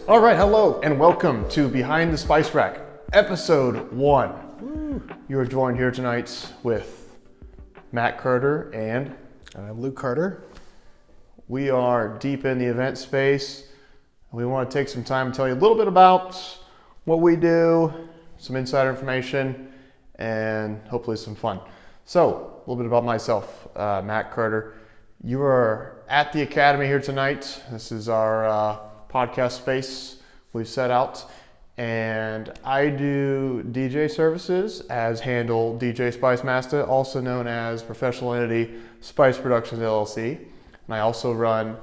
All right, hello, and welcome to Behind the Spice Rack, episode 1. You are joined here tonight with Matt Carter and I'm Luke Carter. we are deep in the event space. We want to take some time to tell you a little bit about what we do, some insider information, and hopefully some fun. So, a little bit about myself, Matt Carter. You are at the Academy here tonight. This is our podcast space we've set out. And I do DJ services as handle DJ Spice Master, also known as professional entity Spice Productions LLC. And I also run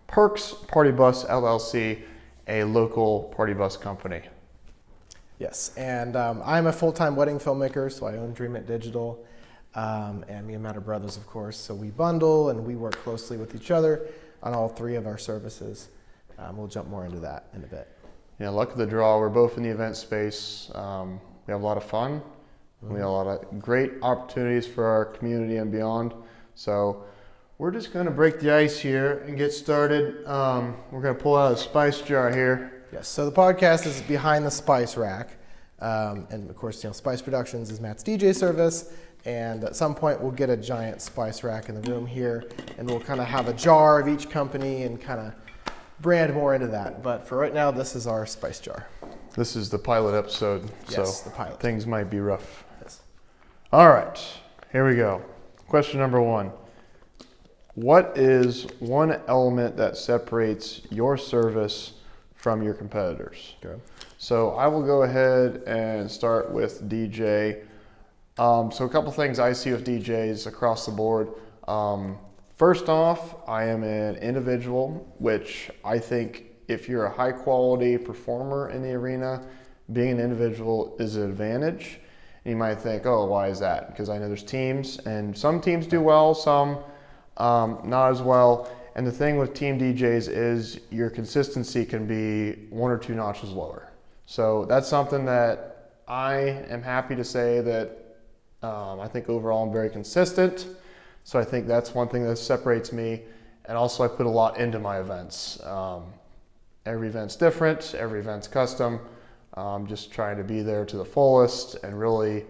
Perks Party Bus LLC, a local party bus company. Yes, and I'm a full-time wedding filmmaker, so I own Dream It Digital, and me and Matt are brothers, of course. So we bundle and we work closely with each other on all three of our services. We'll jump more into that in a bit. Yeah, luck of the draw, we're both in the event space. We have a lot of fun. We have a lot of great opportunities for our community and beyond. So we're just going to break the ice here and get started. We're going to pull out a spice jar here. Yes, so the podcast is Behind the Spice Rack, and of course, Spice Productions is Matt's DJ service, and at some point we'll get a giant spice rack in the room here, and we'll kind of have a jar of each company and kind of brand more into that. But for right now, this is our spice jar. This is the pilot episode, Yes, so the pilot. things might be rough. Yes. All right, here we go. Question number 1. What is one element that separates your service from your competitors? Okay. So I will go ahead and start with DJ. So a couple things I see with DJs across the board. First off, I am an individual, which I think if you're a high quality performer in the arena, being an individual is an advantage. And you might think, oh, why is that? Because I know there's teams, and some teams do well, some not as well. And the thing with team DJs is your consistency can be 1 or 2 notches lower. So that's something that I am happy to say that I think overall I'm very consistent. So I think that's one thing that separates me. And also I put a lot into my events. Every event's different, every event's custom. Just trying to be there to the fullest and really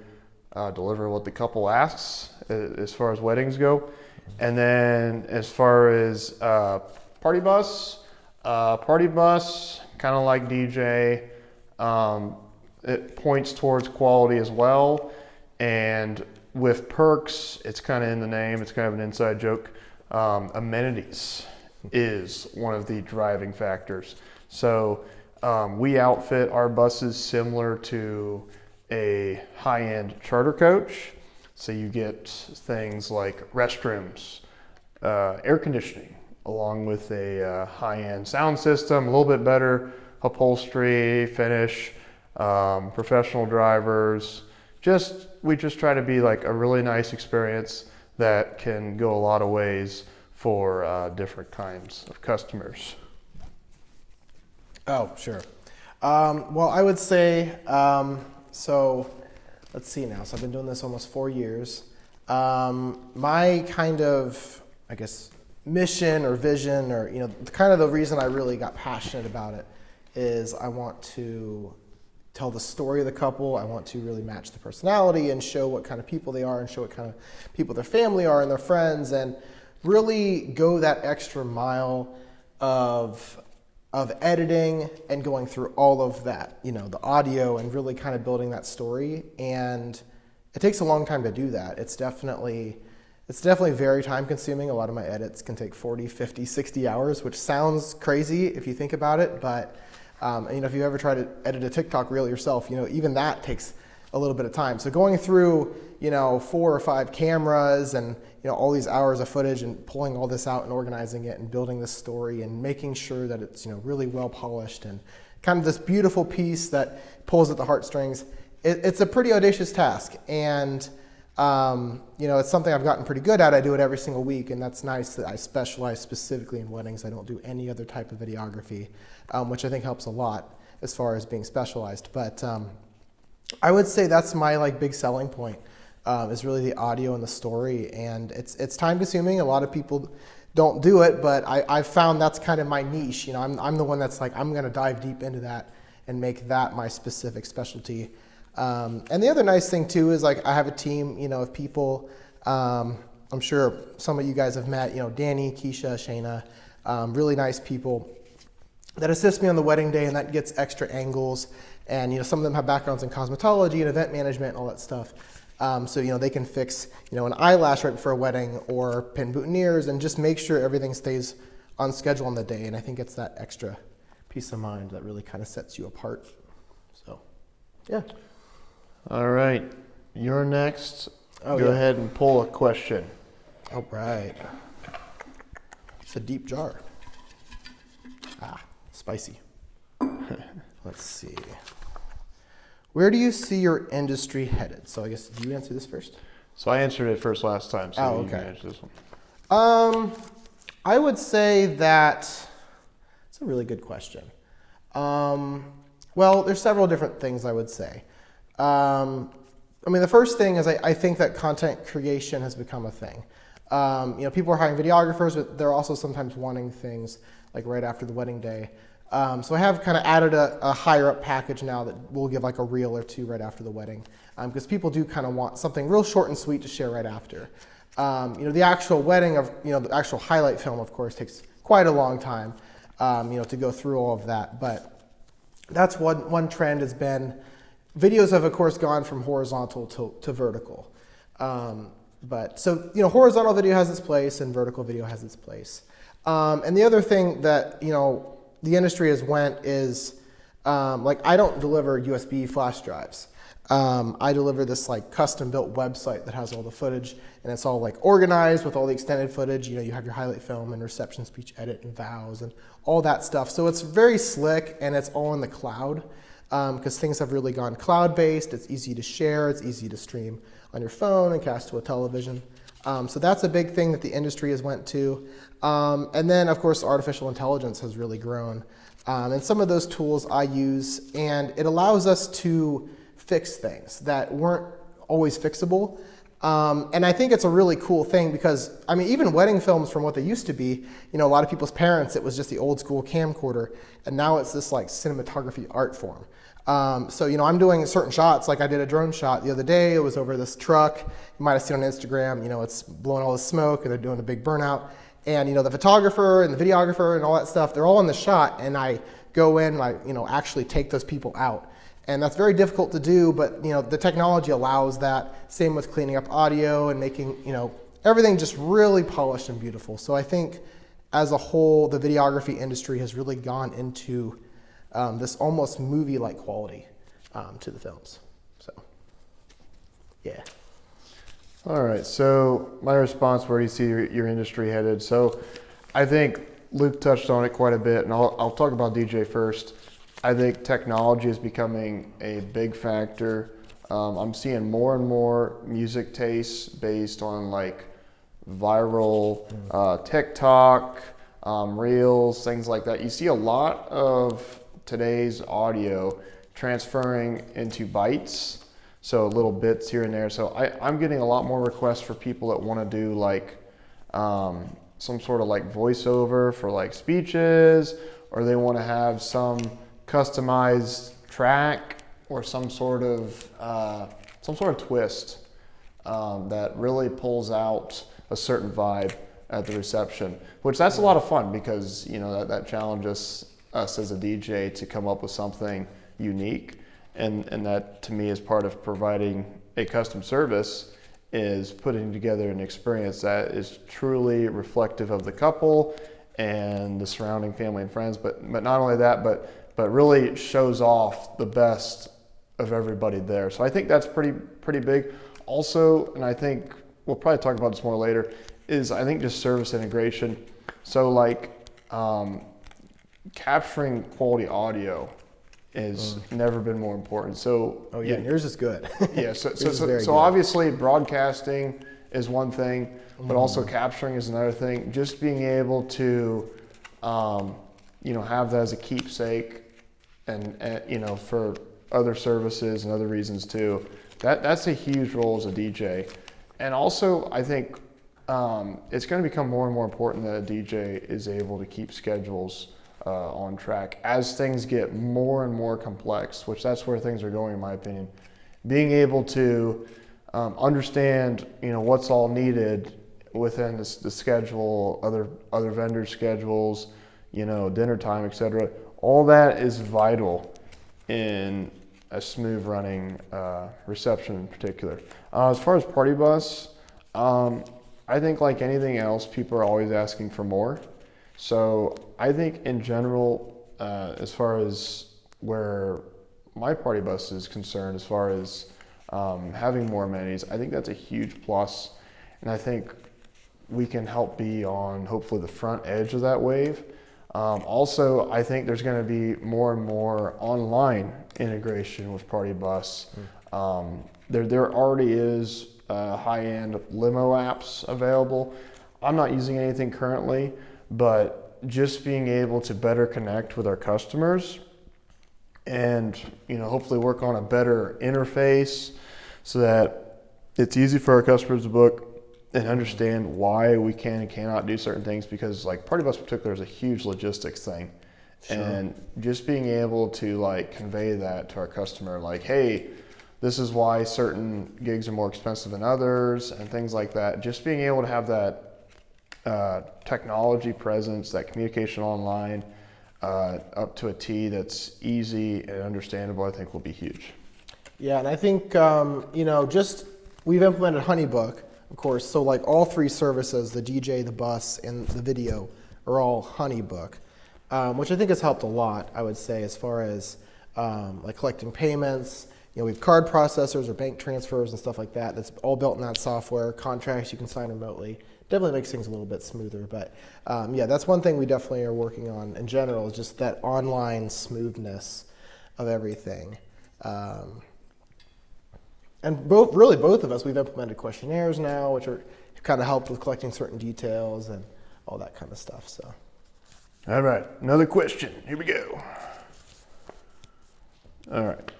deliver what the couple asks as far as weddings go. And then as far as party bus, kind of like DJ, it points towards quality as well. And with Perks, it's kind of in the name, it's kind of an inside joke. Amenities is one of the driving factors. So we outfit our buses similar to a high-end charter coach. So you get things like restrooms, air conditioning, along with a high-end sound system, a little bit better upholstery, finish, professional drivers. We just try to be like a really nice experience that can go a lot of ways for different kinds of customers. Oh, sure. Well, I would say, so let's see now. So I've been doing this almost 4 years. My kind of, I guess, mission or vision or, kind of the reason I really got passionate about it is I want to tell the story of the couple. I want to really match the personality and show what kind of people they are and show what kind of people their family are and their friends and really go that extra mile of editing and going through all of that, the audio and really kind of building that story. And it takes a long time to do that. It's definitely very time consuming. A lot of my edits can take 40, 50, 60 hours, which sounds crazy if you think about it. But, if you ever try to edit a TikTok reel yourself, even that takes a little bit of time. So going through, 4 or 5 cameras and, all these hours of footage and pulling all this out and organizing it and building this story and making sure that it's, really well polished and kind of this beautiful piece that pulls at the heartstrings. It's a pretty audacious task. And, it's something I've gotten pretty good at. I do it every single week, and that's nice that I specialize specifically in weddings. I don't do any other type of videography, which I think helps a lot as far as being specialized. But I would say that's my big selling point. Is really the audio and the story, and it's time consuming. A lot of people don't do it, but I've found that's kind of my niche. You know, I'm the one that's like, I'm going to dive deep into that and make that my specific specialty. And the other nice thing too is like I have a team, you know, of people. I'm sure some of you guys have met, you know, Danny, Keisha, Shayna, really nice people that assist me on the wedding day, and that gets extra angles. And you know, some of them have backgrounds in cosmetology and event management and all that stuff. So you know, they can fix, you know, an eyelash right before a wedding or pin boutonnieres and just make sure everything stays on schedule on the day. And I think it's that extra peace of mind that really kind of sets you apart. So, yeah. All right, you're next. Oh, Go yeah. ahead and pull a question. All right. It's a deep jar. Spicy. Let's see. Where do you see your industry headed? So I guess, do you answer this first? So I answered it first last time, so Oh, you can okay. answer this one. I would say that it's a really good question. Well, there's several different things I would say. I mean, the first thing is I think that content creation has become a thing. You know, people are hiring videographers, but they're also sometimes wanting things like right after the wedding day. So I have kind of added a higher up package now that will give like a reel or two right after the wedding, because people do kind of want something real short and sweet to share right after. You know, the actual wedding of, you know, the actual highlight film, of course, takes quite a long time, you know, to go through all of that. But that's one trend has been, videos have, of course, gone from horizontal to vertical. But so, you know, horizontal video has its place and vertical video has its place. And the other thing that, you know, the industry has went is, like, I don't deliver USB flash drives. I deliver this like custom built website that has all the footage, and it's all like organized with all the extended footage. You know, you have your highlight film and reception, speech edit and vows and all that stuff. So it's very slick and it's all in the cloud, because things have really gone cloud based. It's easy to share, it's easy to stream on your phone and cast to a television. So that's a big thing that the industry has went to. And then of course, artificial intelligence has really grown. And some of those tools I use, and it allows us to fix things that weren't always fixable. And I think it's a really cool thing because, I mean, even wedding films from what they used to be, you know, a lot of people's parents, it was just the old school camcorder, and now it's this like cinematography art form. So, you know, I'm doing certain shots, like I did a drone shot the other day. It was over this truck. You might have seen on Instagram, you know, it's blowing all this smoke and they're doing a big burnout. And, you know, the photographer and the videographer and all that stuff, they're all in the shot, and I go in and I, you know, actually take those people out. And that's very difficult to do, but, you know, the technology allows that. Same with cleaning up audio and making, you know, everything just really polished and beautiful. So I think as a whole, the videography industry has really gone into this almost movie-like quality to the films. So, yeah. All right, so my response, where do you see your industry headed? So I think Luke touched on it quite a bit, and I'll talk about DJ first. I think technology is becoming a big factor. I'm seeing more and more music tastes based on like viral TikTok, reels, things like that. You see a lot of today's audio transferring into bytes. So little bits here and there. So I'm getting a lot more requests for people that want to do like some sort of like voiceover for like speeches, or they want to have some customized track or some sort of twist that really pulls out a certain vibe at the reception. Which that's a lot of fun because, you know, that challenges us as a DJ to come up with something unique. And that to me is part of providing a custom service, is putting together an experience that is truly reflective of the couple and the surrounding family and friends. But not only that, but really shows off the best of everybody there. So I think that's pretty big. Also, and I think we'll probably talk about this more later, is I think just service integration. So like capturing quality audio has never been more important. So Oh yeah, and yours is good. yeah, so Yours is very good. obviously broadcasting is one thing, but also capturing is another thing. Just being able to, you know, have that as a keepsake, and you know, for other services and other reasons too. That's a huge role as a DJ. And also, I think it's going to become more and more important that a DJ is able to keep schedules on track as things get more and more complex, which that's where things are going, in my opinion. Being able to understand, what's all needed within the schedule, other vendor schedules, dinner time, etc. All that is vital in a smooth running reception in particular. As far as Party Bus, I think like anything else, people are always asking for more. So I think in general, as far as where my Party Bus is concerned, as far as having more amenities, I think that's a huge plus. And I think we can help be on hopefully the front edge of that wave. Also, I think there's going to be more and more online integration with Party Bus. There already is high-end limo apps available. I'm not using anything currently, but just being able to better connect with our customers and hopefully work on a better interface so that it's easy for our customers to book and understand why we can and cannot do certain things, because like Party Bus in particular is a huge logistics thing. Sure. And just being able to like convey that to our customer, like, hey, this is why certain gigs are more expensive than others and things like that. Just being able to have that technology presence, that communication online up to a T that's easy and understandable, I think will be huge. Yeah, and I think, we've implemented Honeybook, of course, so like all three services, the DJ, the bus, and the video are all Honeybook, which I think has helped a lot, I would say, as far as like collecting payments. We have card processors or bank transfers and stuff like that. That's all built in that software. Contracts you can sign remotely. Definitely makes things a little bit smoother. But that's one thing we definitely are working on in general, is just that online smoothness of everything. And both of us, we've implemented questionnaires now, which are kind of helped with collecting certain details and all that kind of stuff. So, all right, another question. Here we go. All right.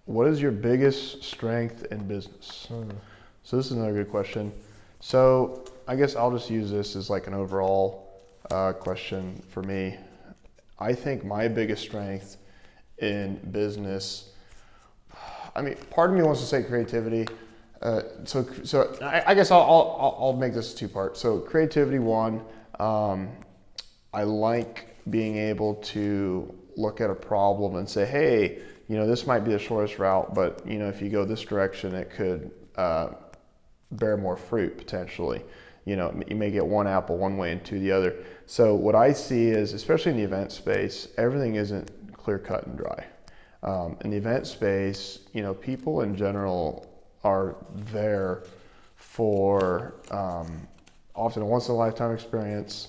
What is your biggest strength in business? So this is another good question. So I guess I'll just use this as like an overall question for me. I think my biggest strength in business, part of me wants to say creativity. So I guess I'll make this a two-part. So creativity, one, I like being able to look at a problem and say, hey, this might be the shortest route, but if you go this direction, it could bear more fruit potentially. You may get one apple one way and two the other. So what I see is, especially in the event space, everything isn't clear cut and dry. In the event space, people in general are there for often a once in a lifetime experience,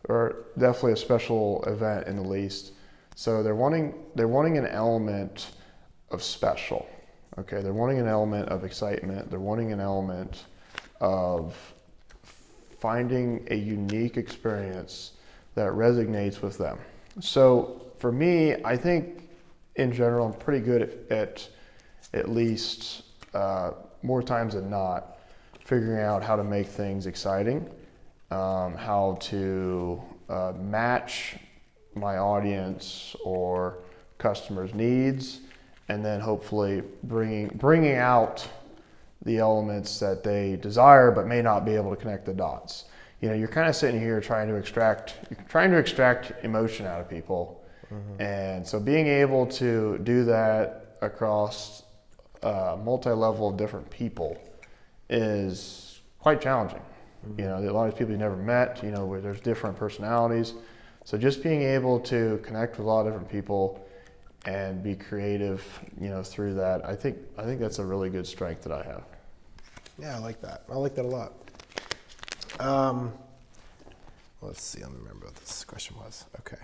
or definitely a special event in the least. So they're wanting an element of special. Okay, they're wanting an element of excitement. They're wanting an element of finding a unique experience that resonates with them. So for me, I think in general, I'm pretty good at least more times than not, figuring out how to make things exciting, how to match my audience or customers' needs, and then hopefully bringing out the elements that they desire but may not be able to connect the dots. You're kind of sitting here trying to extract emotion out of people. Mm-hmm. And so being able to do that across a multi-level of different people is quite challenging. Mm-hmm. A lot of people you never met, where there's different personalities. So just being able to connect with a lot of different people and be creative, through that, I think that's a really good strength that I have. Yeah, I like that. I like that a lot. Let's see. Let me remember what this question was. Okay.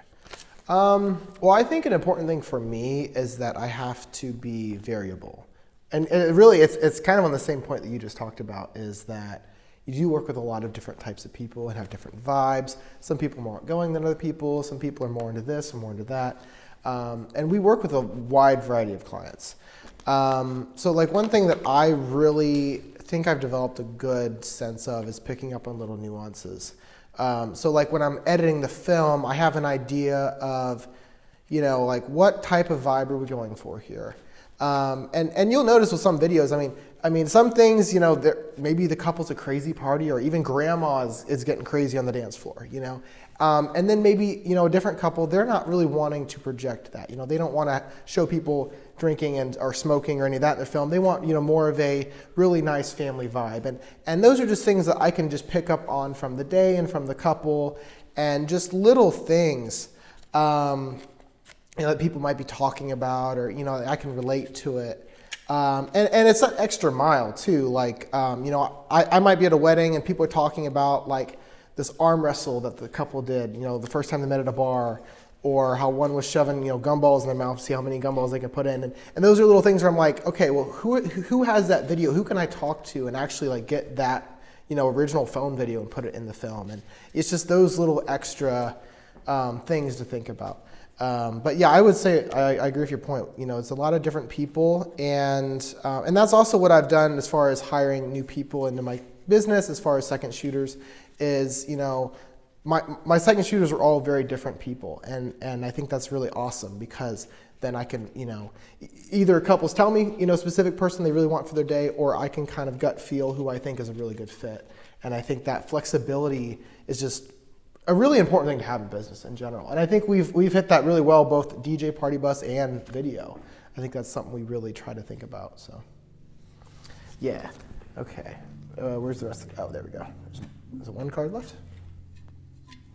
Well, I think an important thing for me is that I have to be variable, and it really it's kind of on the same point that you just talked about, is that you do work with a lot of different types of people and have different vibes. Some people are more outgoing than other people. Some people are more into this or more into that. And we work with a wide variety of clients. So like one thing that I really think I've developed a good sense of is picking up on little nuances. So like when I'm editing the film, I have an idea of, like what type of vibe are we going for here? And you'll notice with some videos, I mean, some things, maybe the couple's a crazy party, or even grandma is getting crazy on the dance floor, and then maybe, a different couple, they're not really wanting to project that. They don't want to show people drinking or smoking or any of that in their film. They want, more of a really nice family vibe. And those are just things that I can just pick up on from the day and from the couple, and just little things that people might be talking about, or, I can relate to it. And it's an extra mile too. Like, I might be at a wedding and people are talking about like this arm wrestle that the couple did, the first time they met at a bar, or how one was shoving, gumballs in their mouth to see how many gumballs they can put in. And those are little things where I'm like, okay, well, who has that video? Who can I talk to and actually like get that, original phone video and put it in the film? And it's just those little extra things to think about. But yeah, I would say I agree with your point. It's a lot of different people, and that's also what I've done as far as hiring new people into my business. As far as second shooters, is my second shooters are all very different people, and I think that's really awesome, because then I can either couples tell me specific person they really want for their day, or I can kind of gut feel who I think is a really good fit, and I think that flexibility is just a really important thing to have in business in general. And I think we've hit that really well, both DJ, Party Bus, and video. I think that's something we really try to think about. So, yeah. Okay. Where's the rest? Oh, there we go. Is it one card left?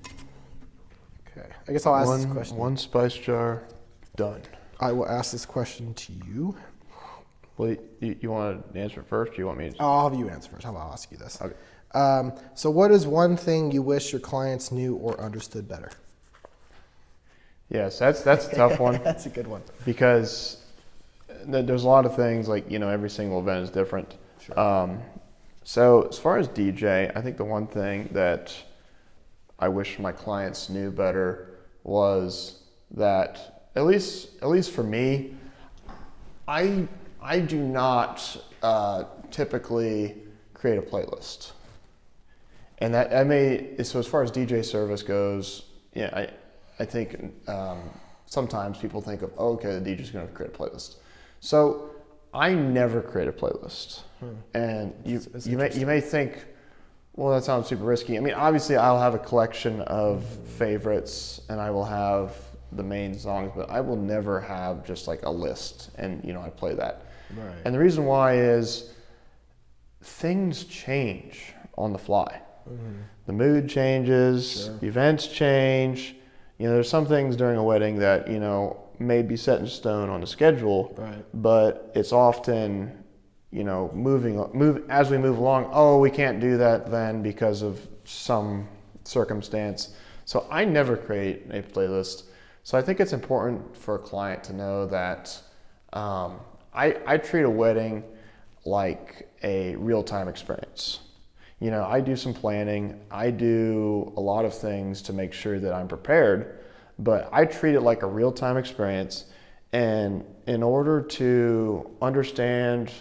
Okay. I guess I'll ask this question. One spice jar, done. I will ask this question to you. Well, you want to answer first, or you want me to? I'll have you answer first. How about I'll ask you this? Okay. So what is one thing you wish your clients knew or understood better? Yes, that's a tough one. That's a good one. Because there's a lot of things, like, every single event is different. Sure. So as far as DJ, I think the one thing that I wish my clients knew better was that, at least for me, I do not typically create a playlist. And so as far as DJ service goes, I think sometimes people think of, okay, the DJ's going to create a playlist. So I never create a playlist. And you may think, well, that sounds super risky. Obviously I'll have a collection of favorites, and I will have the main songs, but I will never have just like a list and I play that. Right. And the reason why is things change on the fly. Mm-hmm. The mood changes, Sure. Events change. There's some things during a wedding that, may be set in stone on the schedule, right. But it's often, move as we move along. Oh, we can't do that then because of some circumstance. So I never create a playlist. So I think it's important for a client to know that I treat a wedding like a real-time experience. I do some planning. I do a lot of things to make sure that I'm prepared, but I treat it like a real-time experience. And in order to understand,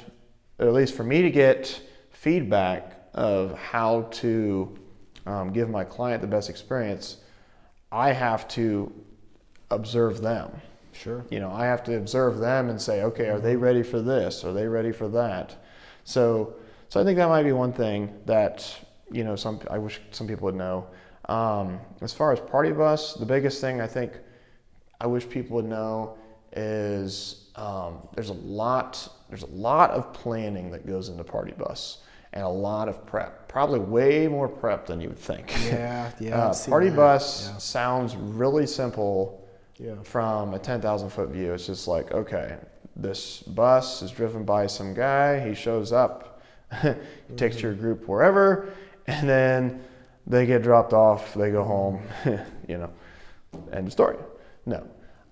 or at least for me to get feedback of how to give my client the best experience, I have to observe them. Sure. I have to observe them and say, okay, are they ready for this? Are they ready for that? So I think that might be one thing that, I wish some people would know. As far as Party Bus, the biggest thing I think I wish people would know is there's a lot of planning that goes into Party Bus, and a lot of prep, probably way more prep than you would think. Yeah. Party Bus sounds really simple. Yeah. From a 10,000 foot view. It's just like, okay, this bus is driven by some guy, he shows up, he takes your group wherever, and then they get dropped off, they go home, end of story. No.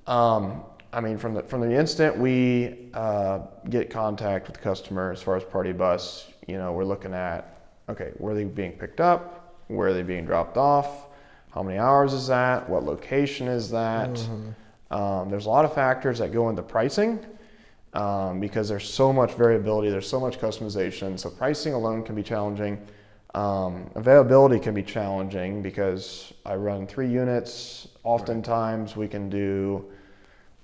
From the instant we get contact with the customer as far as Party Bus, we're looking at, okay, where are they being picked up? Where are they being dropped off? How many hours is that? What location is that? Mm-hmm. There's a lot of factors that go into pricing because there's so much variability, there's so much customization. So pricing alone can be challenging. Availability can be challenging because I run 3 units. Oftentimes we can do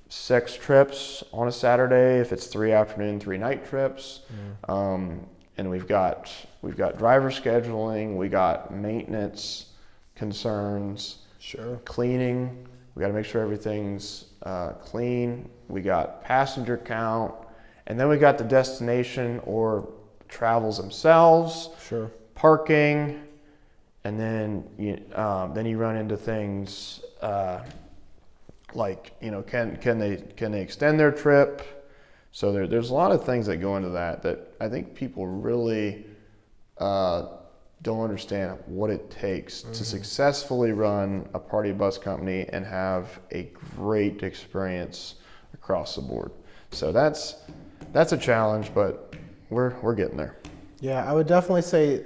6 trips on a Saturday if it's 3 afternoon, 3 night trips. And we've got driver scheduling, we got maintenance concerns, Sure. cleaning. We got to make sure everything's clean. We got passenger count, and then we got the destination or travels themselves. Sure. Parking, and then you run into things like can they extend their trip? So there's a lot of things that go into that I think people really don't understand what it takes to successfully run a party bus company and have a great experience across the board. So that's a challenge, but we're getting there. Yeah, I would definitely say,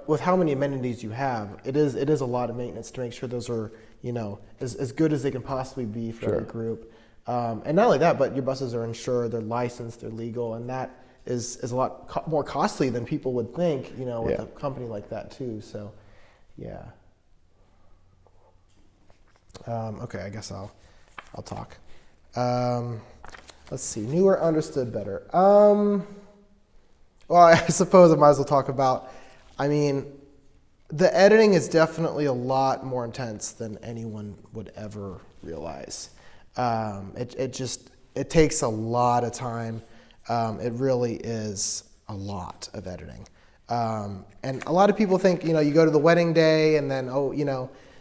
with how many amenities you have, it is a lot of maintenance to make sure those are, as good as they can possibly be for Sure. the group. And not only that, but your buses are insured, they're licensed, they're legal, and that is a lot more costly than people would think, with Yeah. a company like that too. So, yeah. Okay, I guess I'll talk. Let's see, knew or understood better. Well, I suppose I might as well talk about, the editing is definitely a lot more intense than anyone would ever realize. It takes a lot of time. It really is a lot of editing. And a lot of people think, you go to the wedding day and then,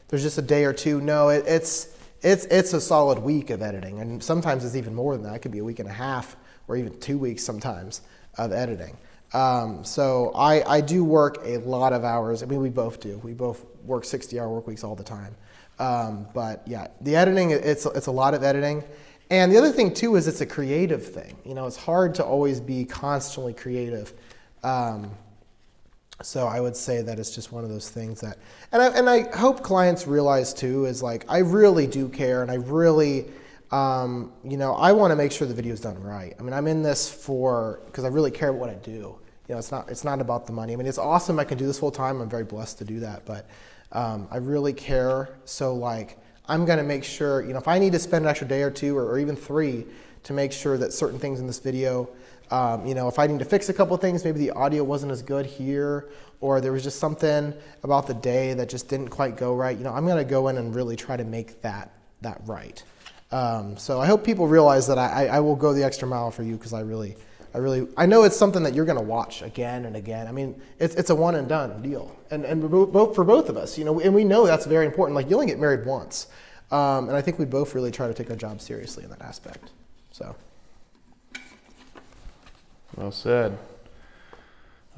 there's just a day or two. No, it's a solid week of editing. And sometimes it's even more than that. It could be a week and a half or even 2 weeks sometimes of editing. So I do work a lot of hours. We both do. We both work 60-hour work weeks all the time. But yeah, the editing, it's a lot of editing. And the other thing too is it's a creative thing. It's hard to always be constantly creative. So I would say that it's just one of those things that, and I hope clients realize too, is like, I really do care, and I really, I want to make sure the video is done right. I'm in this because I really care about what I do. It's not about the money. It's awesome I can do this full time. I'm very blessed to do that, but I really care. So like, I'm going to make sure, if I need to spend an extra day or 2 or even 3 to make sure that certain things in this video, if I need to fix a couple things, maybe the audio wasn't as good here, or there was just something about the day that just didn't quite go right, I'm going to go in and really try to make that right. So I hope people realize that I will go the extra mile for you, because I know it's something that you're going to watch again and again. It's a one and done deal, and for both of us, and we know that's very important. Like, you only get married once, and I think we both really try to take our job seriously in that aspect. So. Well said.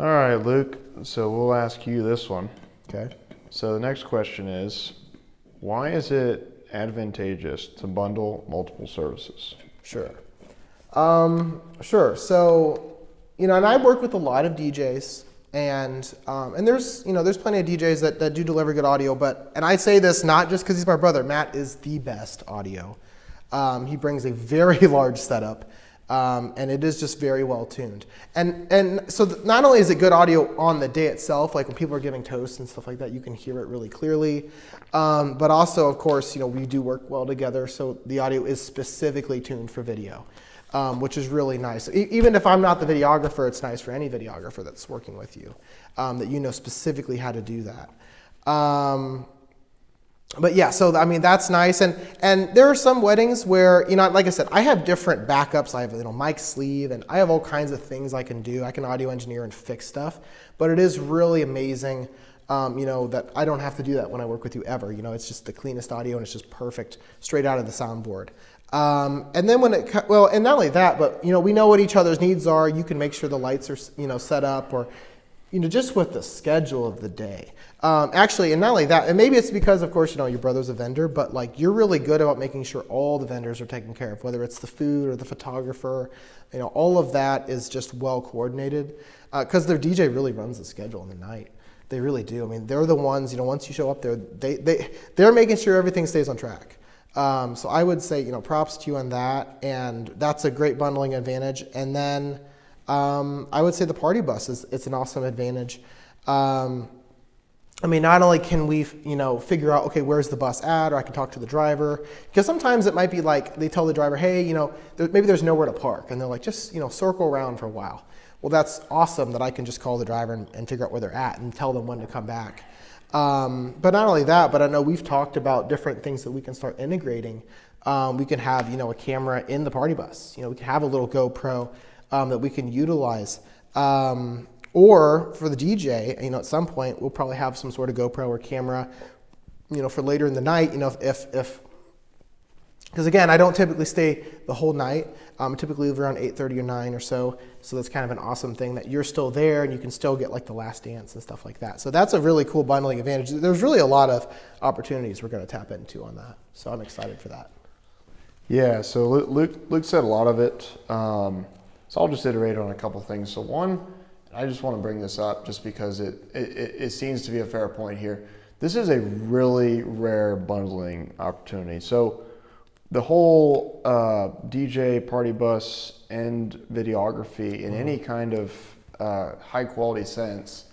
All right, Luke. So we'll ask you this one. Okay. So the next question is, why is it advantageous to bundle multiple services? Sure. Sure. So, and I work with a lot of DJs, and there's plenty of DJs that do deliver good audio, and I say this not just because he's my brother. Matt is the best audio. He brings a very large setup, and it is just very well tuned. And so not only is it good audio on the day itself, like when people are giving toasts and stuff like that, you can hear it really clearly. But also, of course, we do work well together, so the audio is specifically tuned for video. Which is really nice. Even if I'm not the videographer, it's nice for any videographer that's working with you, that specifically how to do that. But yeah, so that's nice. And there are some weddings where, like I said, I have different backups. I have mic sleeve, and I have all kinds of things I can do. I can audio engineer and fix stuff. But it is really amazing, that I don't have to do that when I work with you ever. It's just the cleanest audio, and it's just perfect straight out of the soundboard. And then and not only that, but we know what each other's needs are. You can make sure the lights are set up, or just with the schedule of the day. Actually, and not only that, and maybe it's because, of course, your brother's a vendor, but like, you're really good about making sure all the vendors are taken care of, whether it's the food or the photographer. All of that is just well coordinated, because their DJ really runs the schedule in the night. They really do. They're the ones. Once you show up there, they're making sure everything stays on track. So I would say, props to you on that, and that's a great bundling advantage. And then I would say the party bus it's an awesome advantage. Not only can we, figure out, okay, where's the bus at, or I can talk to the driver, because sometimes it might be like they tell the driver, hey, maybe there's nowhere to park, and they're like, just, circle around for a while. Well, that's awesome that I can just call the driver and figure out where they're at and tell them when to come back. But not only that, but I know we've talked about different things that we can start integrating. We can have, a camera in the party bus. We can have a little GoPro that we can utilize. Or for the DJ, at some point we'll probably have some sort of GoPro or camera, for later in the night, if because again, I don't typically stay the whole night. I typically leave around 8:30 or 9 or so. So that's kind of an awesome thing that you're still there and you can still get like the last dance and stuff like that. So that's a really cool bundling advantage. There's really a lot of opportunities we're going to tap into on that. So I'm excited for that. Yeah, so Luke said a lot of it. So I'll just iterate on a couple things. So one, I just want to bring this up just because it seems to be a fair point here. This is a really rare bundling opportunity. So the whole DJ, party bus, and videography in any kind of high quality sense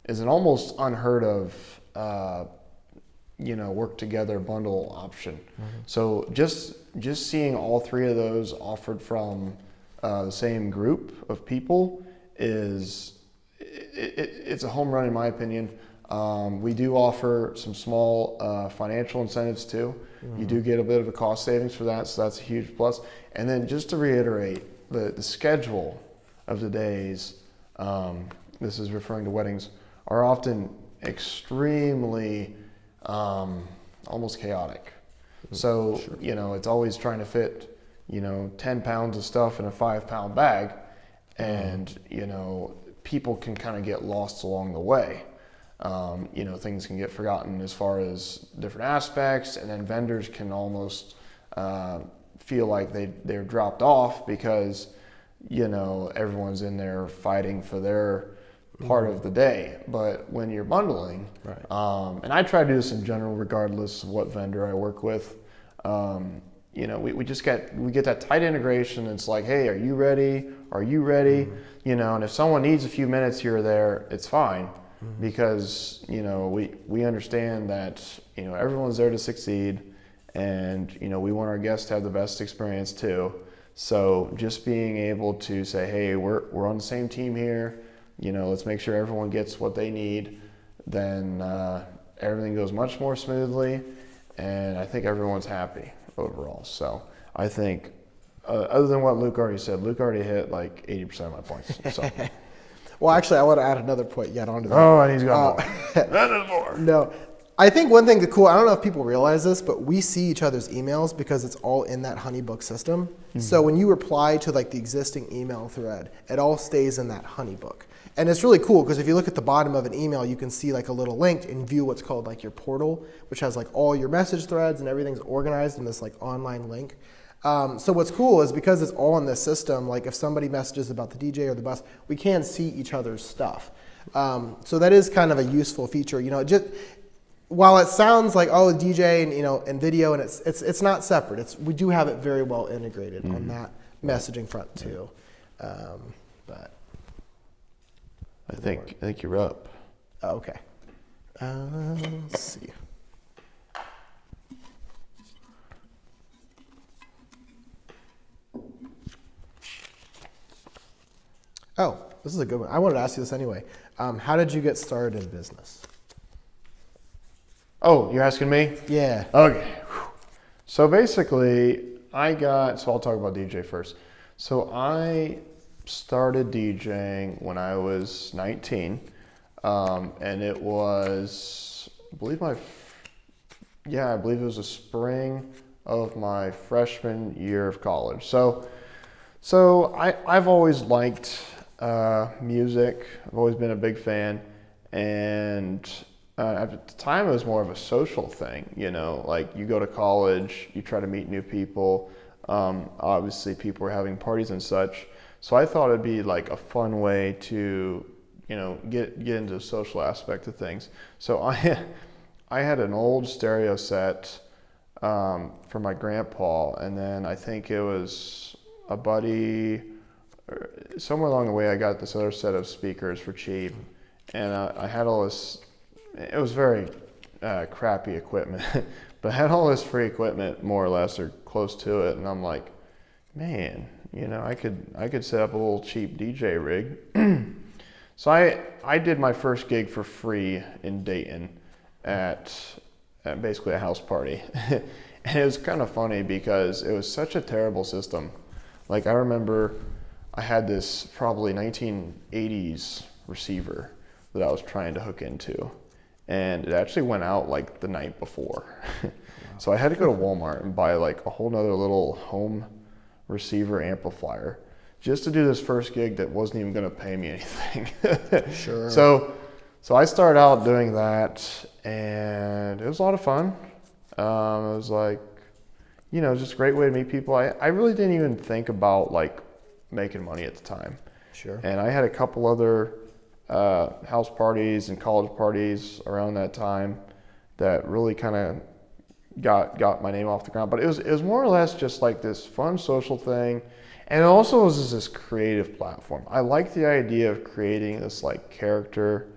is an almost unheard of work together bundle option. So just seeing all three of those offered from the same group of people it's a home run in my opinion. We do offer some small financial incentives too. You do get a bit of a cost savings for that, so that's a huge plus. And then just to reiterate, the schedule of the days, this is referring to weddings, are often extremely almost chaotic. So, it's always trying to fit, 10 pounds of stuff in a 5-pound bag, and, people can kind of get lost along the way. Things can get forgotten as far as different aspects, and then vendors can almost feel like they're dropped off because, everyone's in there fighting for their part of the day. But when you're bundling, right. And I try to do this in general regardless of what vendor I work with, we get that tight integration. It's like, hey, are you ready? Are you ready? And if someone needs a few minutes here or there, it's fine. Because we understand that everyone's there to succeed, and we want our guests to have the best experience too. So just being able to say, hey, we're on the same team here, let's make sure everyone gets what they need, then everything goes much more smoothly, and I think everyone's happy overall. So I think other than what Luke already said, Luke already hit like 80% of my points. So. Well, actually, I want to add another point yet onto that. Oh, and he's got more. No, I think one thing cool, I don't know if people realize this, but we see each other's emails because it's all in that HoneyBook system. So when you reply to like the existing email thread, it all stays in that HoneyBook. And it's really cool because if you look at the bottom of an email, you can see like a little link and view what's called like your portal, which has like all your message threads and everything's organized in this like online link. So what's cool is because it's all in this system, like if somebody messages about the DJ or the bus, we can see each other's stuff. So that is kind of a useful feature. While it sounds like DJ and and video, and it's not separate. We do have it very well integrated on that messaging front too. But I think you're up. Okay. Let's see. Oh, this is a good one. I wanted to ask you this anyway. How did you get started in business? Oh, you're asking me? Yeah. Okay. So basically, I'll talk about DJ first. So I started DJing when I was 19, and it was, I believe it was the spring of my freshman year of college. So I've always liked music. I've always been a big fan, and at the time it was more of a social thing. Like you go to college, you try to meet new people. Obviously, people were having parties and such. So I thought it'd be like a fun way to, get into the social aspect of things. So I had an old stereo set for my grandpa, and then I think it was a buddy. Somewhere along the way, I got this other set of speakers for cheap, and I had all this. It was very crappy equipment, but I had all this free equipment, more or less, or close to it, and I'm like, man, I could set up a little cheap DJ rig. So I did my first gig for free in Dayton at basically a house party. And it was kind of funny because it was such a terrible system. Like, I remember I had this probably 1980s receiver that I was trying to hook into, and it actually went out like the night before. So I had to go to Walmart and buy like a whole nother little home receiver amplifier just to do this first gig that wasn't even going to pay me anything. Sure. So I started out doing that, and it was a lot of fun. It was like, just a great way to meet people. I really didn't even think about like making money at the time. Sure. And I had a couple other house parties and college parties around that time that really kind of got my name off the ground. But it was more or less just like this fun social thing. And it also was just this creative platform. I like the idea of creating this like character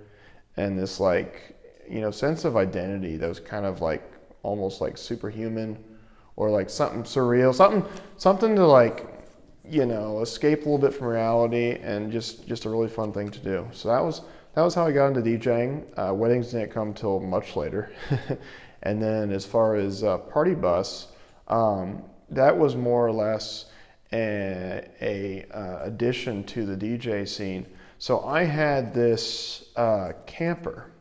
and this like, sense of identity that was kind of like almost like superhuman, or like something surreal, something to like, escape a little bit from reality, and just a really fun thing to do. So that was how I got into DJing. Weddings didn't come till much later. And then as far as Party Bus, that was more or less a addition to the DJ scene. So I had this camper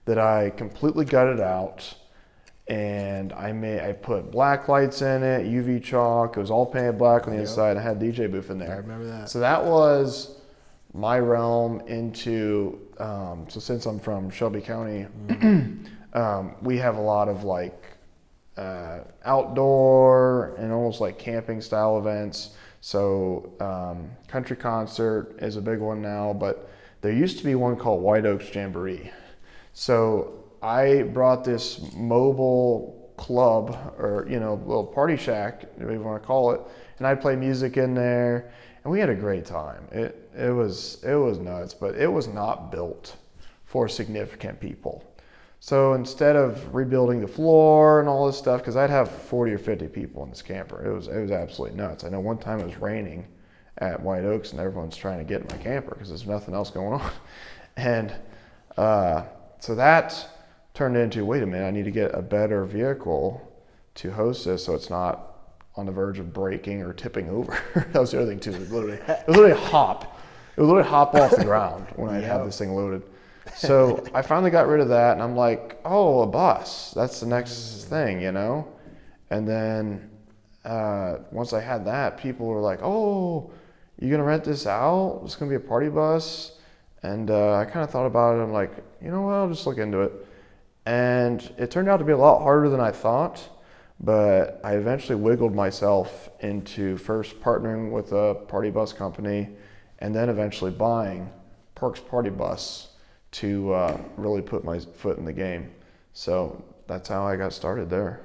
that I completely gutted out, and I put black lights in it, UV chalk. It was all painted black on the inside. I had a DJ booth in there. I remember that. So that was my realm into. So since I'm from Shelby County, we have a lot of like outdoor and almost like camping style events. So country concert is a big one now, but there used to be one called White Oaks Jamboree. So I brought this mobile club, or little party shack, whatever you want to call it, and I'd play music in there, and we had a great time. It was nuts, but it was not built for significant people. So instead of rebuilding the floor and all this stuff, because I'd have 40 or 50 people in this camper, it was absolutely nuts. I know one time it was raining at White Oaks, and everyone's trying to get in my camper because there's nothing else going on, and so that turned into, wait a minute, I need to get a better vehicle to host this so it's not on the verge of breaking or tipping over. That was the other thing too. It was literally a hop. It would literally hop off the ground when I'd have this thing loaded. So I finally got rid of that, and I'm like, oh, a bus. That's the next thing, And then once I had that, people were like, oh, you gonna rent this out? It's gonna be a party bus? And I kind of thought about it. I'm like, what, I'll just look into it. And it turned out to be a lot harder than I thought, but I eventually wiggled myself into first partnering with a party bus company, and then eventually buying Perks Party Bus to really put my foot in the game. So that's how I got started there.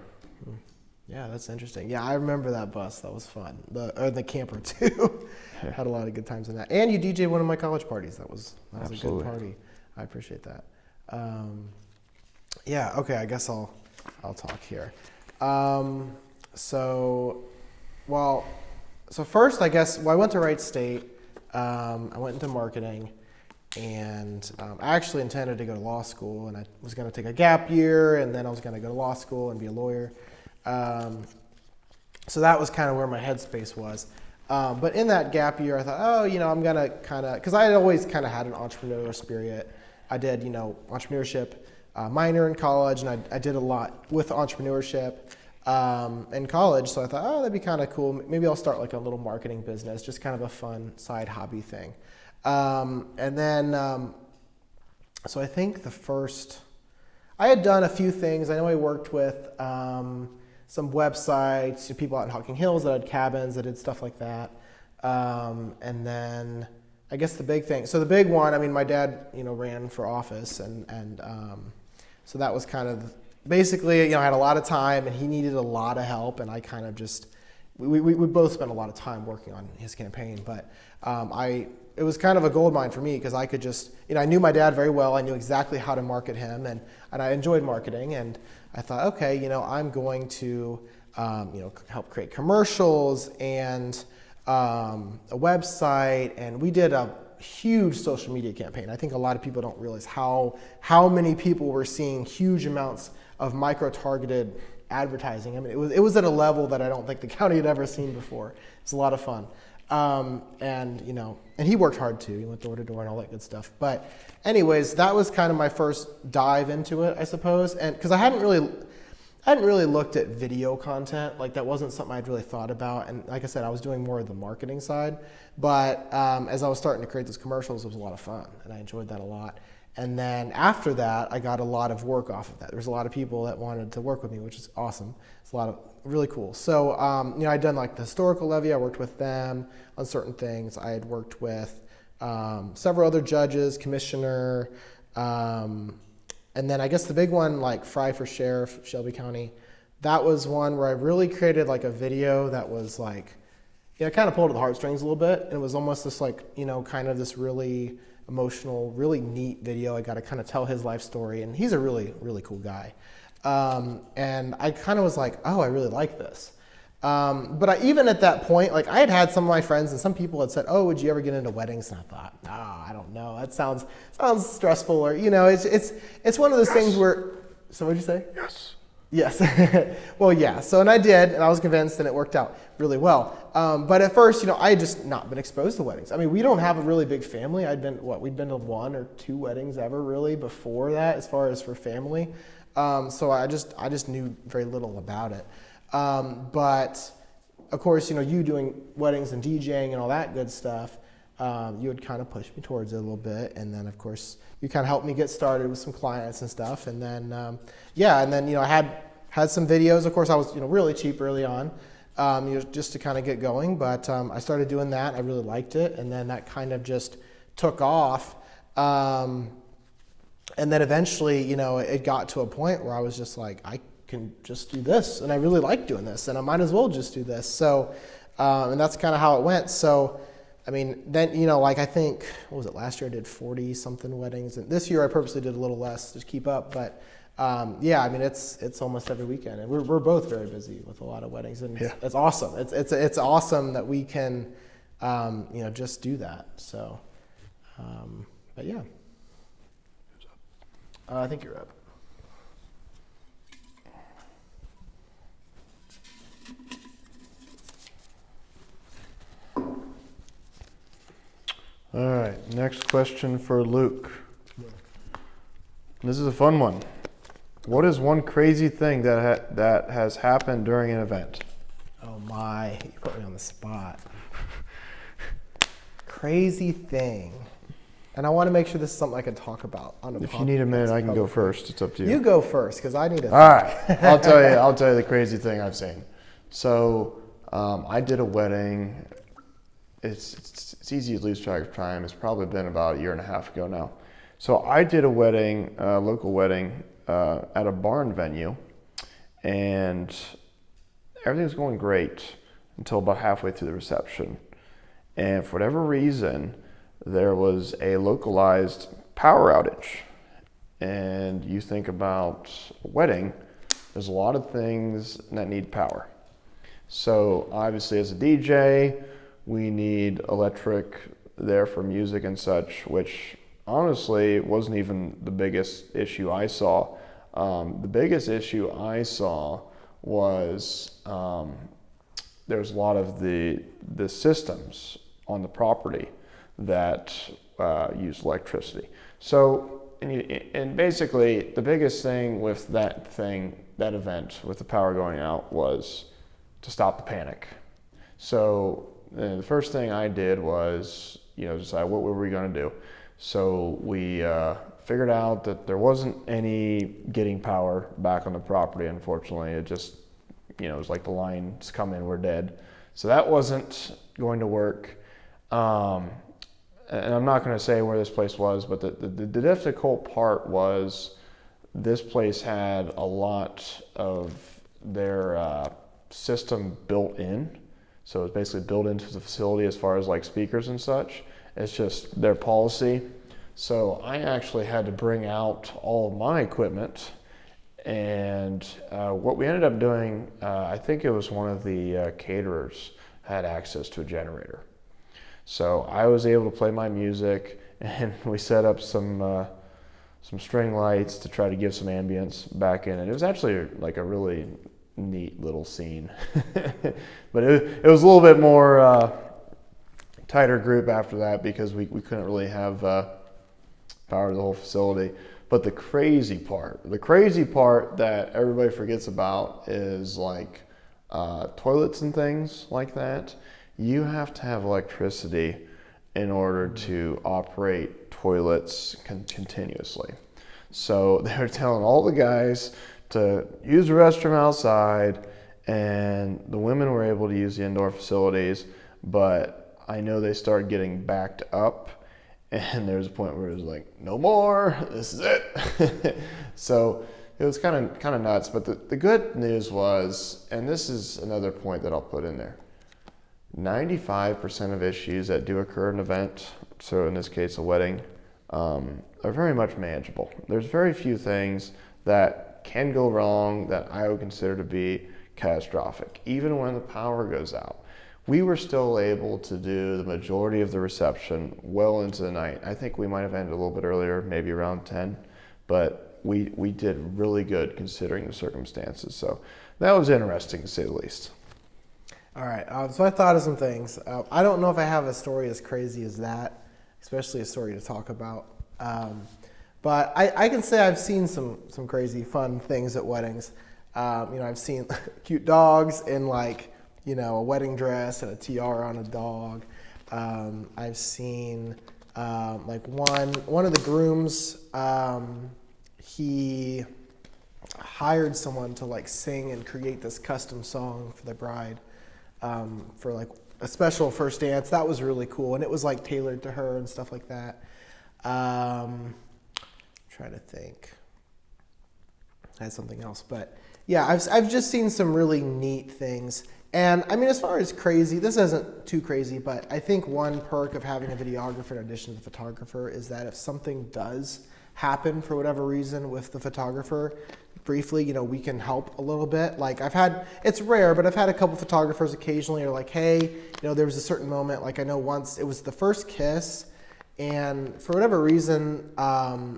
Yeah, that's interesting. Yeah, I remember that bus. That was fun. The camper too. Had a lot of good times in that. And you DJed one of my college parties. That was a good party. I appreciate that. Yeah. Okay. I guess I'll talk here. So first, I guess, I went to Wright State. I went into marketing, and I actually intended to go to law school, and I was going to take a gap year, and then I was going to go to law school and be a lawyer. So that was kind of where my headspace was. But in that gap year, I thought, I'm going to kind of, because I had always kind of had an entrepreneurial spirit. I did, entrepreneurship minor in college, and I did a lot with entrepreneurship in college. So I thought, that'd be kind of cool. Maybe I'll start like a little marketing business, just kind of a fun side hobby thing. And then, so I think I had done a few things. I know I worked with some websites, people out in Hocking Hills that had cabins that did stuff like that. And then I guess the big thing, so the big one, my dad, ran for office, and so that was kind of basically, I had a lot of time and he needed a lot of help, and I kind of just, we both spent a lot of time working on his campaign, but it was kind of a gold mine for me because I could just, I knew my dad very well. I knew exactly how to market him, and I enjoyed marketing, and I thought, okay, I'm going to, help create commercials and a website, and we did a huge social media campaign. I think a lot of people don't realize how many people were seeing huge amounts of micro-targeted advertising. I mean, it was at a level that I don't think the county had ever seen before. It's a lot of fun. And he worked hard too. He went door to door and all that good stuff. But anyways, that was kind of my first dive into it, I suppose. And because I hadn't really looked at video content. Like, that wasn't something I'd really thought about. And like I said, I was doing more of the marketing side. But as I was starting to create those commercials, it was a lot of fun, and I enjoyed that a lot. And then after that, I got a lot of work off of that. There was a lot of people that wanted to work with me, which is awesome. It's a lot of really cool. So, I'd done like the historical levy. I worked with them on certain things. I had worked with several other judges, commissioner, and then I guess the big one, like Fry for Sheriff, Shelby County, that was one where I really created like a video that was like, kind of pulled at the heartstrings a little bit. And it was almost this like, kind of this really emotional, really neat video. I got to kind of tell his life story, and he's a really, really cool guy. And I kind of was like, oh, I really like this. But even at that point, like, I had some of my friends and some people had said, oh, would you ever get into weddings? And I thought, I don't know. That sounds stressful, or, it's one of those things where, so what'd you say? Yes. Well, yeah. So, and I did, and I was convinced, and it worked out really well. But at first, I had just not been exposed to weddings. I mean, we don't have a really big family. We'd been to 1 or 2 weddings ever really before that, as far as for family. So I just knew very little about it. But of course, you doing weddings and DJing and all that good stuff, you would kind of push me towards it a little bit. And then of course you kind of helped me get started with some clients and stuff. And then, I had some videos. Of course I was, really cheap early on, just to kind of get going. But, I started doing that. I really liked it. And then that kind of just took off. And then eventually, it got to a point where I was just like, I can just do this, and I really like doing this, and I might as well just do this. So, and that's kind of how it went. So, I mean, then, I think, what was it, last year I did 40 something weddings, and this year I purposely did a little less to keep up. But I mean, it's almost every weekend, and we're both very busy with a lot of weddings, and it's awesome. It's awesome that we can, just do that. So, but yeah. I think you're up. All right, next question for Luke. This is a fun one. What is one crazy thing that has happened during an event? Oh my, you put me on the spot. Crazy thing. And I want to make sure this is something I can talk about on a podcast. If you need a minute, I can go first. It's up to you. You go first, because I need a. All right, I'll tell you the crazy thing I've seen. So I did a wedding. It's easy to lose track of time. It's probably been about 1.5 years ago now. So I did a wedding, local wedding, at a barn venue, and everything was going great until about halfway through the reception. And for whatever reason, there was a localized power outage. And you think about a wedding, there's a lot of things that need power. So obviously as a DJ, we need electric there for music and such, which honestly wasn't even the biggest issue I saw. The biggest issue I saw was there's a lot of the systems on the property that use electricity. So, and basically the biggest thing with that event with the power going out was to stop the panic. So the first thing I did was, decide what were we going to do. So we figured out that there wasn't any getting power back on the property, unfortunately. It just, it was like the lines come in, we're dead. So that wasn't going to work. And I'm not going to say where this place was, but the difficult part was this place had a lot of their system built in. So it's basically built into the facility as far as like speakers and such. It's just their policy. So I actually had to bring out all of my equipment. And what we ended up doing, I think it was one of the caterers had access to a generator. So I was able to play my music, and we set up some string lights to try to give some ambience back in. And it was actually like a really neat little scene. But it was a little bit more tighter group after that because we couldn't really have power to the whole facility. But the crazy part that everybody forgets about is like toilets and things like that. You have to have electricity in order to operate toilets continuously. So they were telling all the guys to use the restroom outside, and the women were able to use the indoor facilities, but I know they started getting backed up, and there was a point where it was like, no more, this is it. So it was kind of nuts, but the good news was, and this is another point that I'll put in there, 95% of issues that do occur at an event, so in this case a wedding, are very much manageable. There's very few things that can go wrong that I would consider to be catastrophic. Even when the power goes out, we were still able to do the majority of the reception well into the night. I think we might have ended a little bit earlier, maybe around 10, but we did really good considering the circumstances. So that was interesting to say the least. All right, so I thought of some things. I don't know if I have a story as crazy as that, especially a story to talk about. But I can say I've seen some crazy fun things at weddings. I've seen cute dogs in like, a wedding dress and a tiara on a dog. I've seen like one of the grooms, he hired someone to like sing and create this custom song for the bride. For like a special first dance. That was really cool, and it was like tailored to her and stuff like that. Trying to think, I had something else, but yeah, I've just seen some really neat things. And I mean, as far as crazy, this isn't too crazy, but I think one perk of having a videographer in addition to the photographer is that if something does happen for whatever reason with the photographer, briefly, we can help a little bit. Like it's rare, but I've had a couple photographers occasionally are like, hey, there was a certain moment, like I know once it was the first kiss, and for whatever reason,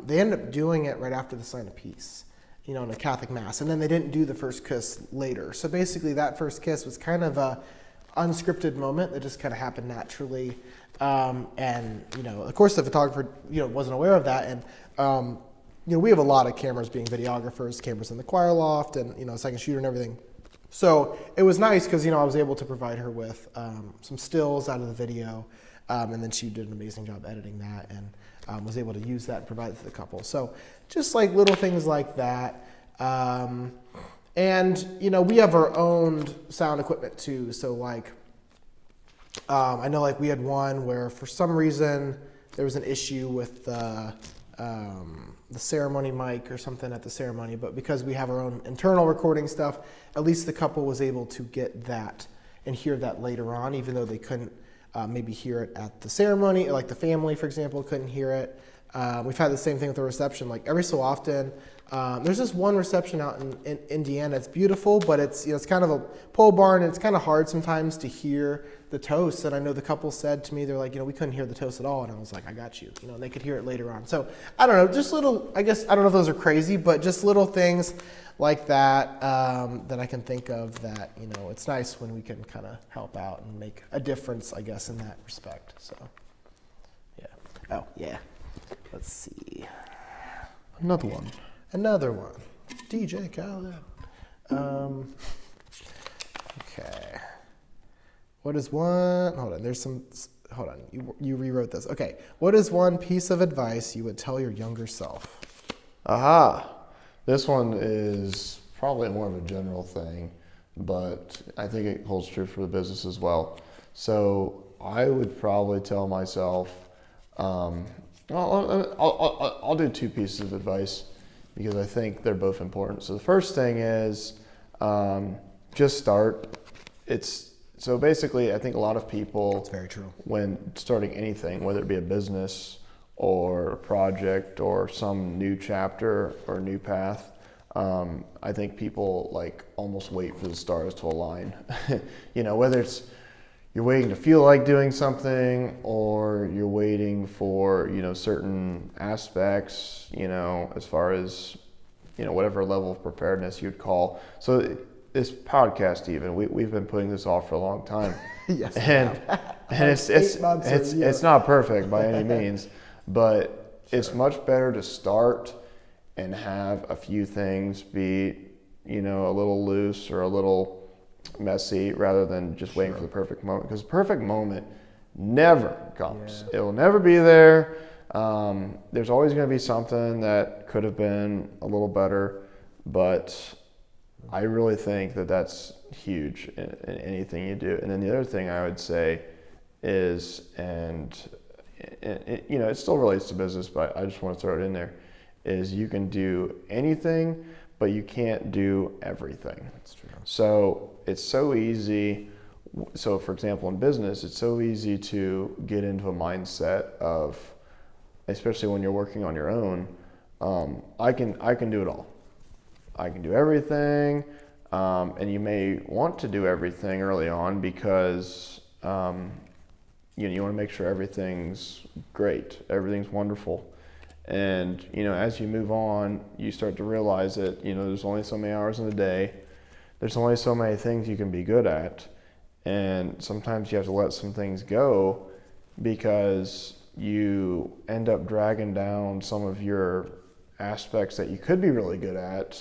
they ended up doing it right after the sign of peace, in a Catholic mass, and then they didn't do the first kiss later. So basically that first kiss was kind of a unscripted moment that just kind of happened naturally. And of course the photographer, wasn't aware of that. And, we have a lot of cameras being videographers, cameras in the choir loft and, second shooter and everything. So it was nice because, I was able to provide her with some stills out of the video. And then she did an amazing job editing that and was able to use that and provide it to the couple. So just like little things like that. And, we have our own sound equipment too. So like, I know like we had one where for some reason there was an issue with the ceremony mic or something at the ceremony, but because we have our own internal recording stuff, at least the couple was able to get that and hear that later on, even though they couldn't maybe hear it at the ceremony, like the family, for example, couldn't hear it. We've had the same thing with the reception. Like every so often, there's this one reception out in Indiana. It's beautiful, but it's it's kind of a pole barn, and it's kind of hard sometimes to hear the toasts. And I know the couple said to me, they're like, we couldn't hear the toast at all. And I was like, I got you. And they could hear it later on. So I don't know, just little. I guess I don't know if those are crazy, but just little things like that that I can think of that it's nice when we can kind of help out and make a difference, I guess, in that respect. So yeah. Oh yeah. Let's see. Another one. DJ Khaled. Okay. What is one? Hold on. Hold on. You rewrote this. Okay. What is one piece of advice you would tell your younger self? Aha. This one is probably more of a general thing, but I think it holds true for the business as well. So I would probably tell myself, I'll do two pieces of advice. because I think they're both important. So the first thing is just start. So basically, I think a lot of people, That's very true. when starting anything, whether it be a business or a project or some new chapter or new path, I think people like almost wait for the stars to align. Whether it's you're waiting to feel like doing something, or you're waiting for certain aspects, as far as whatever level of preparedness you'd call. So this podcast, even we've been putting this off for a long time. Yes, and it's not perfect by any means, but it's much better to start and have a few things be a little loose or a little messy, rather than just waiting for the perfect moment, because the perfect moment never comes. It will never be there. There's always going to be something that could have been a little better, but I really think that that's huge in anything you do. And then the other thing I would say is, and it still relates to business, but I just want to throw it in there, is you can do anything, but you can't do everything. That's true. So it's so easy. So for example, in business, it's so easy to get into a mindset of, especially when you're working on your own, I can do it all. I can do everything. And you may want to do everything early on because you want to make sure everything's great, everything's wonderful. And as you move on, you start to realize that there's only so many hours in the day. There's only so many things you can be good at, and sometimes you have to let some things go because you end up dragging down some of your aspects that you could be really good at,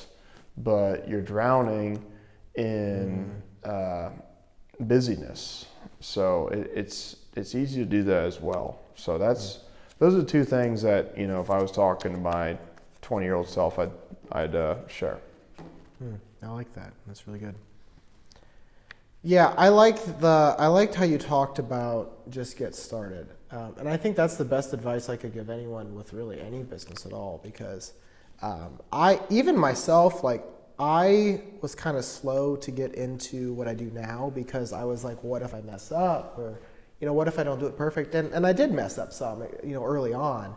but you're drowning in busyness. So it's easy to do that as well. So those are the two things that if I was talking to my 20-year-old self, I'd share. I like that. That's really good. Yeah, I liked how you talked about just get started, and I think that's the best advice I could give anyone with really any business at all, because I was kind of slow to get into what I do now, because I was like, what if I mess up, or what if I don't do it perfect? And I did mess up some, early on,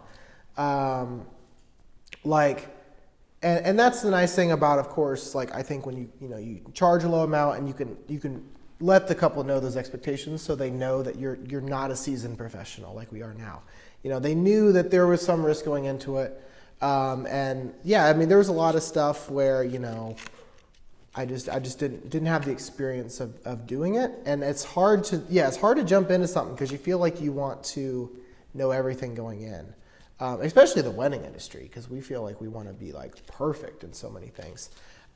And that's the nice thing about, of course, like I think when you charge a low amount, and you can let the couple know those expectations, so they know that you're not a seasoned professional like we are now. They knew that there was some risk going into it, and yeah, I mean there was a lot of stuff where I just didn't have the experience of doing it, and it's hard to jump into something because you feel like you want to know everything going in. Especially the wedding industry, because we feel like we want to be like perfect in so many things.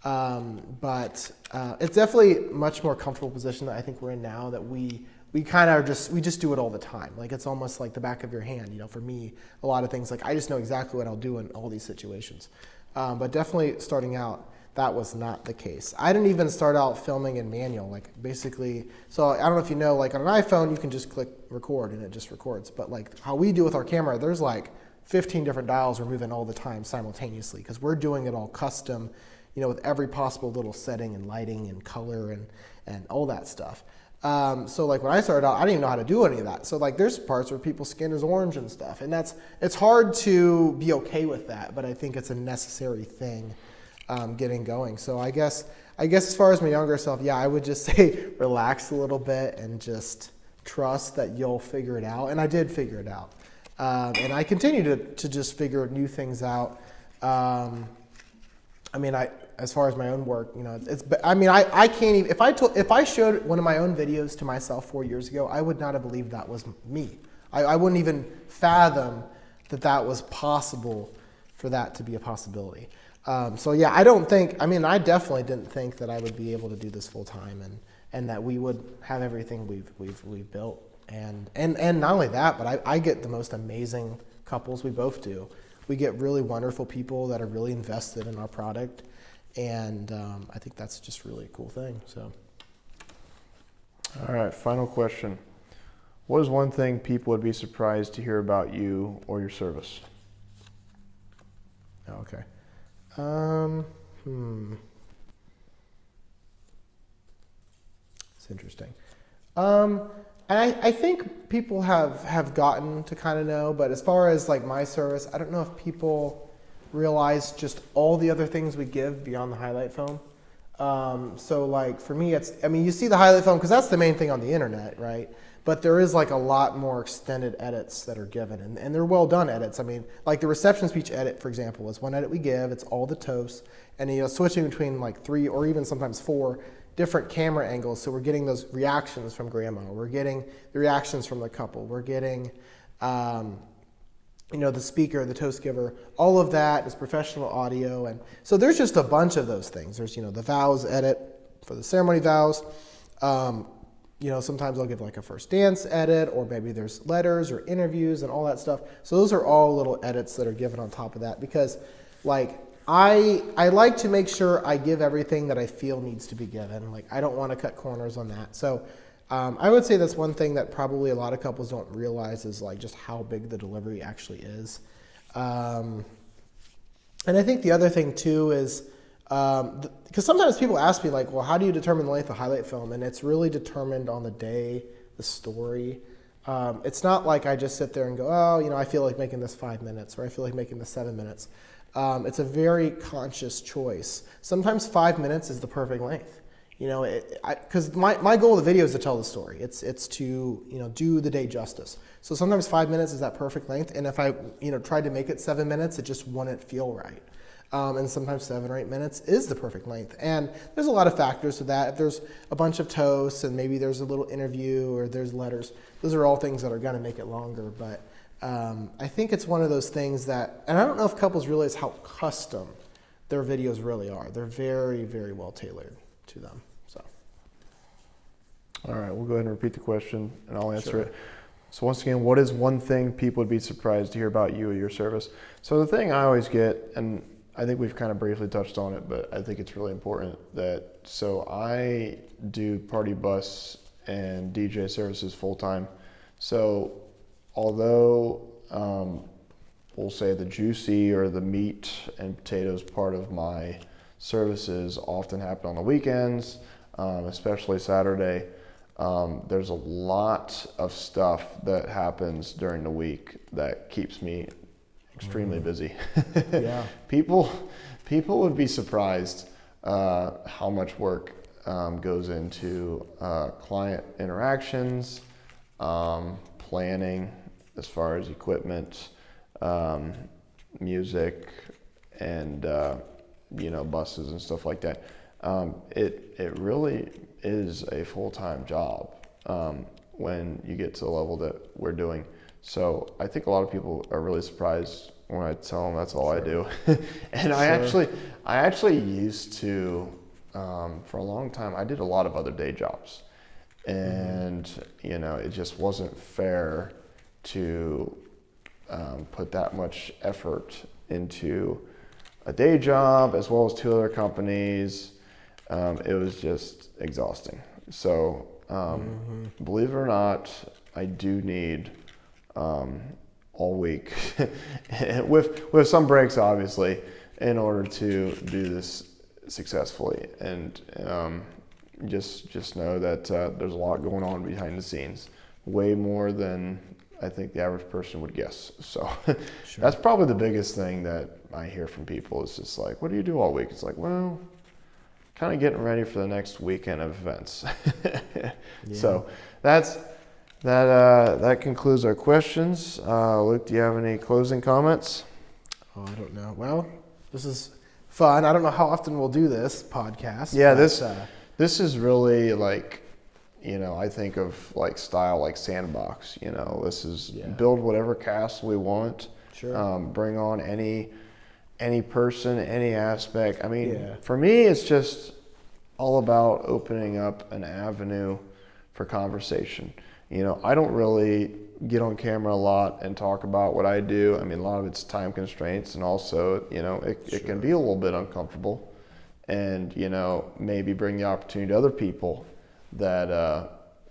But it's definitely a much more comfortable position that I think we're in now, that we kind of just do it all the time. Like it's almost like the back of your hand. For me, a lot of things, like I just know exactly what I'll do in all these situations. But definitely starting out, that was not the case. I didn't even start out filming in manual, like basically. So I don't know if you know, like on an iPhone, you can just click record and it just records. But like how we do with our camera, there's like 15 different dials we're moving all the time simultaneously, because we're doing it all custom, with every possible little setting and lighting and color and all that stuff. So like when I started out, I didn't even know how to do any of that. So like there's parts where people's skin is orange and stuff, and it's hard to be okay with that, but I think it's a necessary thing getting going. So I guess as far as my younger self, yeah, I would just say relax a little bit and just trust that you'll figure it out. And I did figure it out. And I continue to just figure new things out. As far as my own work, I can't even, if I showed one of my own videos to myself 4 years ago, I would not have believed that was me. I wouldn't even fathom that was possible, for that to be a possibility. So yeah, I definitely didn't think that I would be able to do this full time, and that we would have everything we've built. And not only that, but I get the most amazing couples. We both do. We get really wonderful people that are really invested in our product, and I think that's just really a cool thing. So, all right, final question: what is one thing people would be surprised to hear about you or your service? okay. Um, hmm. It's interesting. And I think people have gotten to kind of know, but as far as like my service, I don't know if people realize just all the other things we give beyond the highlight film. So like for me, you see the highlight film because that's the main thing on the internet, right? But there is like a lot more extended edits that are given, and they're well done edits. I mean, like the reception speech edit, for example, is one edit we give. It's all the toasts, and switching between like 3 or even sometimes 4 different camera angles. So we're getting those reactions from grandma. We're getting the reactions from the couple. We're getting, the speaker, the toast giver. All of that is professional audio, and so there's just a bunch of those things. There's the vows edit for the ceremony vows. Sometimes I'll give like a first dance edit, or maybe there's letters or interviews and all that stuff. So those are all little edits that are given on top of that because like I like to make sure I give everything that I feel needs to be given. Like I don't want to cut corners on that. So I would say that's one thing that probably a lot of couples don't realize is like just how big the delivery actually is. And I think the other thing too is, because sometimes people ask me like, well, how do you determine the length of highlight film? And it's really determined on the day, the story. It's not like I just sit there and go, I feel like making this 5 minutes or I feel like making this 7 minutes. It's a very conscious choice. Sometimes 5 minutes is the perfect length. Because my goal of the video is to tell the story. It's to do the day justice. So sometimes 5 minutes is that perfect length, and if I tried to make it 7 minutes, it just wouldn't feel right. And sometimes 7 or 8 minutes is the perfect length. And there's a lot of factors to that. If there's a bunch of toasts and maybe there's a little interview or there's letters, those are all things that are going to make it longer. But I think it's one of those things that, and I don't know if couples realize how custom their videos really are. They're very, very well tailored to them. So. All right, we'll go ahead and repeat the question and I'll answer Sure. it. So once again, what is one thing people would be surprised to hear about you or your service? So the thing I always get, and I think we've kind of briefly touched on it, but I think it's really important so I do party bus and DJ services full time. So although we'll say the juicy or the meat and potatoes part of my services often happen on the weekends, especially Saturday. There's a lot of stuff that happens during the week that keeps me extremely busy. Yeah. People would be surprised how much work goes into client interactions, planning as far as equipment, music, and buses and stuff like that. It really is a full-time job when you get to the level that we're doing. So I think a lot of people are really surprised when I tell them that's all I do. And Sure. I actually used to, for a long time, I did a lot of other day jobs. And, it just wasn't fair to put that much effort into a day job as well as 2 other companies. It was just exhausting. So believe it or not, I do need all week with some breaks, obviously, in order to do this successfully. And just know that there's a lot going on behind the scenes, way more than I think the average person would guess. So Sure. that's probably the biggest thing that I hear from people is just like, what do you do all week? It's like, well, kind of getting ready for the next weekend of events. So that concludes our questions. Luke, do you have any closing comments? Oh, I don't know. Well, this is fun. I don't know how often we'll do this podcast. Yeah, but, this is really like, I think of like style like Sandbox. This is build whatever castle we want. Sure. Bring on any person, any aspect. I mean, Yeah. for me, it's just all about opening up an avenue for conversation. I don't really get on camera a lot and talk about what I do. I mean, a lot of it's time constraints, and also, it can be a little bit uncomfortable. And, maybe bring the opportunity to other people that,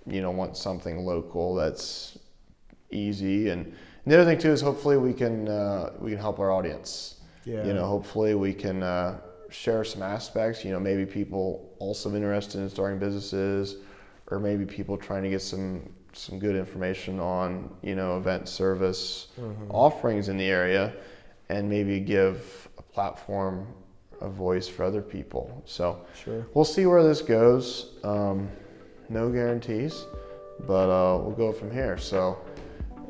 want something local that's easy. And the other thing too is hopefully we can help our audience. Yeah. You know, hopefully we can share some aspects. You know, maybe people also interested in starting businesses, or maybe people trying to get some good information on, you know, event service offerings in the area, and maybe give a platform, a voice for other people. So Sure. we'll see where this goes. No guarantees, but we'll go from here. So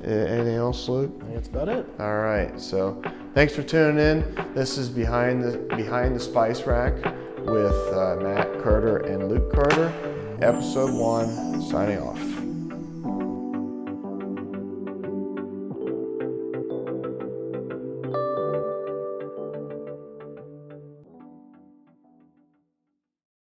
anything else, Luke? I think that's about it. All right. So thanks for tuning in. This is Behind the Spice Rack with Matt Carter and Luke Carter, episode 1, signing off.